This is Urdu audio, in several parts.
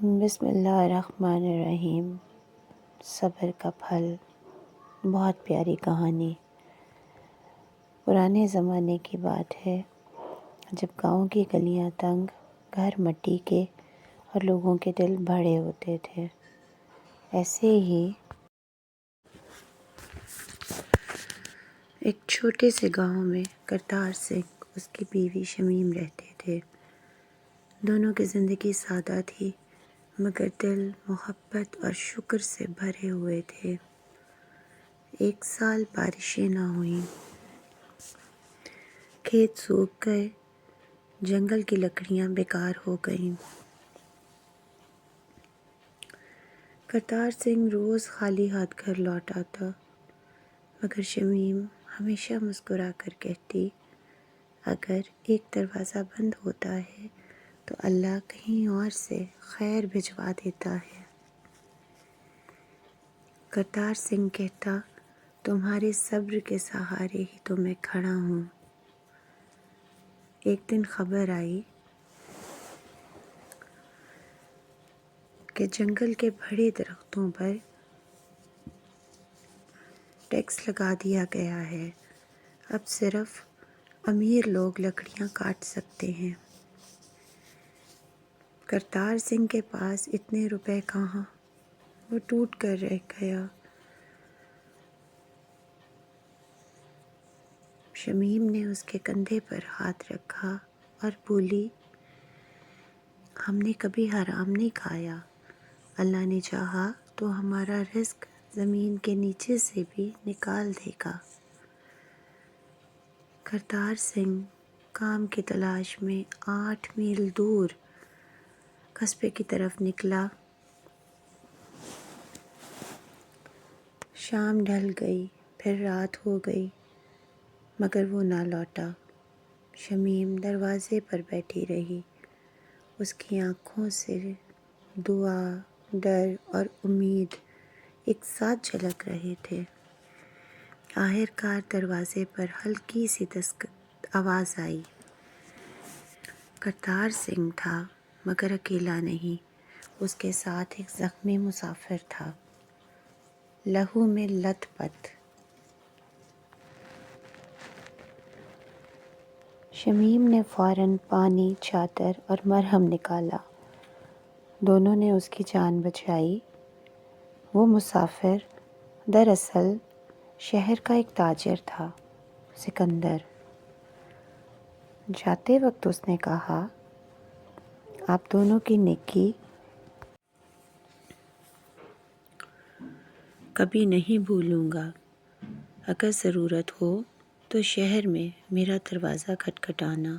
بسم اللہ الرحمن الرحیم۔ صبر کا پھل۔ بہت پیاری کہانی۔ پرانے زمانے کی بات ہے جب گاؤں کی گلیاں تنگ، گھر مٹی کے اور لوگوں کے دل بڑے ہوتے تھے۔ ایسے ہی ایک چھوٹے سے گاؤں میں کرتار سنگھ اس کی بیوی شمیم رہتے تھے۔ دونوں کی زندگی سادہ تھی مگر دل محبت اور شکر سے بھرے ہوئے تھے۔ ایک سال بارشیں نہ ہوئیں، کھیت سوکھ گئے، جنگل کی لکڑیاں بیکار ہو گئیں۔ کرتار سنگھ روز خالی ہاتھ گھر لوٹ آتا مگر شمیم ہمیشہ مسکرا کر کہتی، اگر ایک دروازہ بند ہوتا ہے تو اللہ کہیں اور سے خیر بھجوا دیتا ہے۔ کرتار سنگھ کہتا، تمہارے صبر کے سہارے ہی تو میں کھڑا ہوں۔ ایک دن خبر آئی کہ جنگل کے بڑے درختوں پر ٹیکس لگا دیا گیا ہے، اب صرف امیر لوگ لکڑیاں کاٹ سکتے ہیں۔ کرتار سنگھ کے پاس اتنے روپے کہاں، وہ ٹوٹ کر رہ گیا۔ شمیم نے اس کے کندھے پر ہاتھ رکھا اور بولی، ہم نے کبھی حرام نہیں کھایا، اللہ نے چاہا تو ہمارا رزق زمین کے نیچے سے بھی نکال دے گا۔ کرتار سنگھ کام کی تلاش میں 8 میل دور قصبے کی طرف نکلا۔ شام ڈھل گئی، پھر رات ہو گئی مگر وہ نہ لوٹا۔ شمیم دروازے پر بیٹھی رہی، اس کی آنکھوں سے دعا، ڈر اور امید ایک ساتھ جھلک رہے تھے۔ آخر کار دروازے پر ہلکی سی آواز آئی۔ کرتار سنگھ تھا مگر اکیلا نہیں، اس کے ساتھ ایک زخمی مسافر تھا، لہو میں لت پت۔ شمیم نے فوراً پانی، چادر اور مرہم نکالا۔ دونوں نے اس کی جان بچائی۔ وہ مسافر دراصل شہر کا ایک تاجر تھا، سکندر۔ جاتے وقت اس نے کہا، آپ دونوں کی نیکی کبھی نہیں بھولوں گا، اگر ضرورت ہو تو شہر میں میرا دروازہ کھٹکھٹانا۔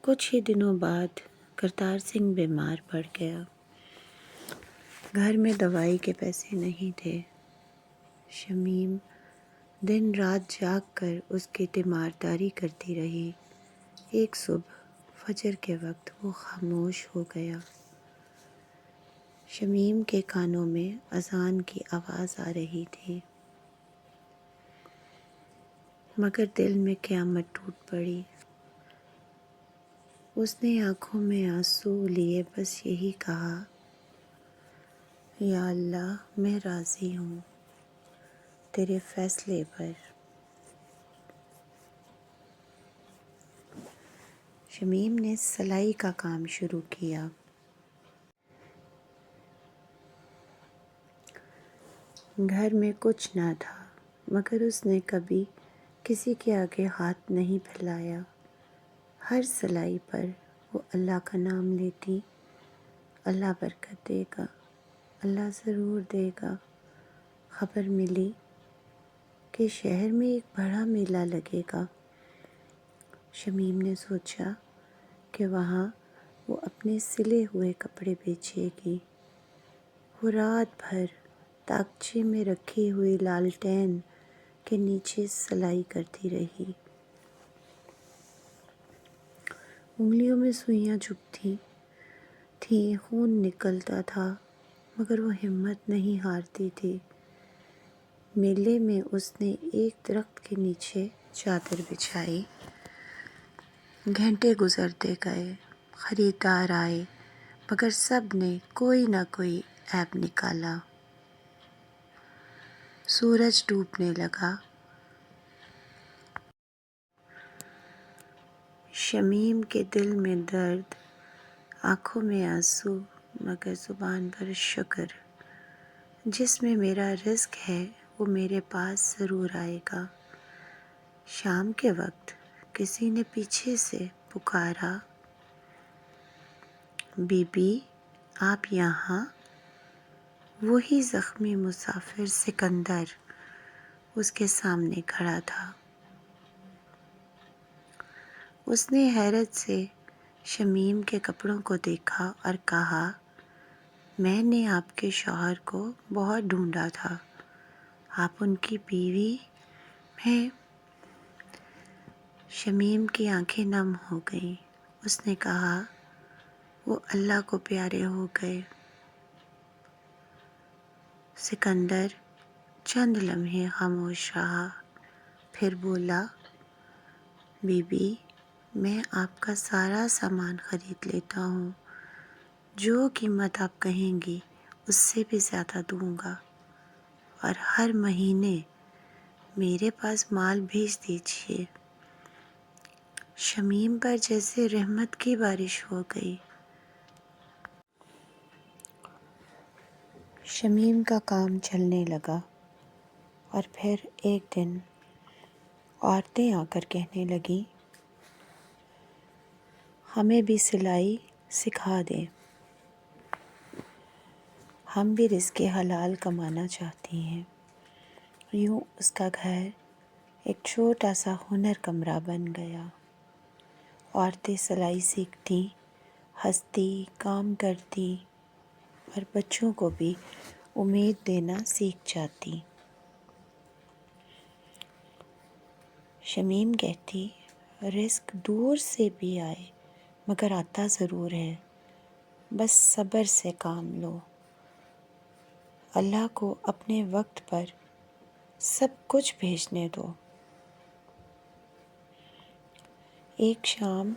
کچھ ہی دنوں بعد کرتار سنگھ بیمار پڑ گیا۔ گھر میں دوائی کے پیسے نہیں تھے۔ شمیم دن رات جاگ کر اس کی تیمارداری کرتی رہی۔ ایک صبح فجر کے وقت وہ خاموش ہو گیا۔ شمیم کے کانوں میں اذان کی آواز آ رہی تھی مگر دل میں قیامت ٹوٹ پڑی۔ اس نے آنکھوں میں آنسو لیے بس یہی کہا، یا اللہ میں راضی ہوں تیرے فیصلے پر۔ شمیم نے سلائی کا کام شروع کیا۔ گھر میں کچھ نہ تھا مگر اس نے کبھی کسی کے آگے ہاتھ نہیں پھیلایا۔ ہر سلائی پر وہ اللہ کا نام لیتی، اللہ برکت دے گا، اللہ ضرور دے گا۔ خبر ملی کہ شہر میں ایک بڑا میلہ لگے گا۔ شمیم نے سوچا کہ وہاں وہ اپنے سلے ہوئے کپڑے بیچے گی۔ وہ رات بھر طاقچے میں رکھی ہوئی لالٹین کے نیچے سلائی کرتی رہی۔ انگلیوں میں سوئیاں چبھتی تھیں، خون نکلتا تھا مگر وہ ہمت نہیں ہارتی تھی۔ میلے میں اس نے ایک درخت کے نیچے چادر بچھائی۔ گھنٹے گزرتے گئے، خریدار آئے، مگر سب نے کوئی نہ کوئی عیب نکالا۔ سورج ڈوبنے لگا۔ شمیم کے دل میں درد، آنکھوں میں آنسو، مگر زبان پر شکر۔ جس میں میرا رزق ہے وہ میرے پاس ضرور آئے گا۔ شام کے وقت کسی نے پیچھے سے پکارا، بی بی آپ یہاں؟ وہی زخمی مسافر سکندر اس کے سامنے کھڑا تھا۔ اس نے حیرت سے شمیم کے کپڑوں کو دیکھا اور کہا، میں نے آپ کے شوہر کو بہت ڈھونڈا تھا، آپ ان کی بیوی ہیں؟ شمیم کی آنکھیں نم ہو گئیں۔ اس نے کہا، وہ اللہ کو پیارے ہو گئے۔ سکندر چند لمحے خاموش رہا، پھر بولا، بی بی میں آپ کا سارا سامان خرید لیتا ہوں، جو قیمت آپ کہیں گی اس سے بھی زیادہ دوں گا، اور ہر مہینے میرے پاس مال بھیج دیجیے۔ شمیم پر جیسے رحمت کی بارش ہو گئی۔ شمیم کا کام چلنے لگا، اور پھر ایک دن عورتیں آ کر کہنے لگیں، ہمیں بھی سلائی سکھا دیں، ہم بھی رزق حلال کمانا چاہتی ہیں۔ یوں اس کا گھر ایک چھوٹا سا ہنر کمرہ بن گیا۔ عورتیں سلائی سیکھتیں، ہنستی، کام کرتی، اور بچوں کو بھی امید دینا سیکھ جاتی۔ شمیم کہتی، رزق دور سے بھی آئے مگر آتا ضرور ہے، بس صبر سے کام لو۔ اللہ کو اپنے وقت پر سب کچھ بھیجنے دو۔ ایک شام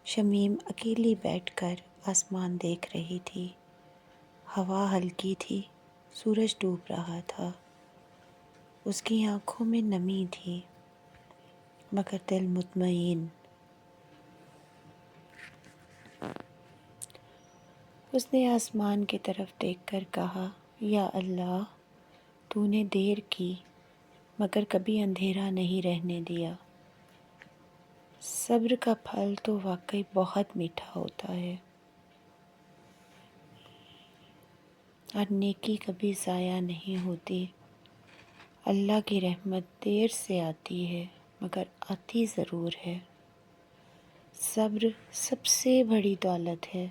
شمیم اکیلی بیٹھ کر آسمان دیکھ رہی تھی۔ ہوا ہلکی تھی، سورج ڈوب رہا تھا۔ اس کی آنکھوں میں نمی تھی، مگر دل مطمئن۔ اس نے آسمان کی طرف دیکھ کر کہا، یا اللہ، تو نے دیر کی مگر کبھی اندھیرا نہیں رہنے دیا۔ صبر کا پھل تو واقعی بہت میٹھا ہوتا ہے، اور نیکی کبھی ضائع نہیں ہوتی۔ اللہ کی رحمت دیر سے آتی ہے مگر آتی ضرور ہے۔ صبر سب سے بڑی دولت ہے۔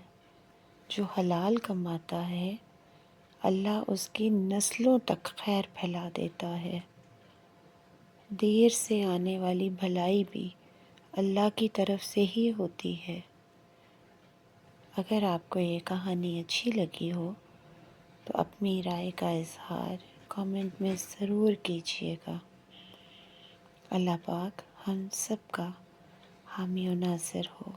جو حلال کماتا ہے اللہ اس کی نسلوں تک خیر پھیلا دیتا ہے۔ دیر سے آنے والی بھلائی بھی اللہ کی طرف سے ہی ہوتی ہے۔ اگر آپ کو یہ کہانی اچھی لگی ہو تو اپنی رائے کا اظہار کامنٹ میں ضرور کیجیے گا۔ اللہ پاک ہم سب کا حامی و ناصر ہو۔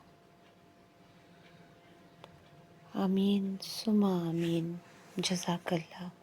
آمین ثم آمین۔ جزاک اللہ۔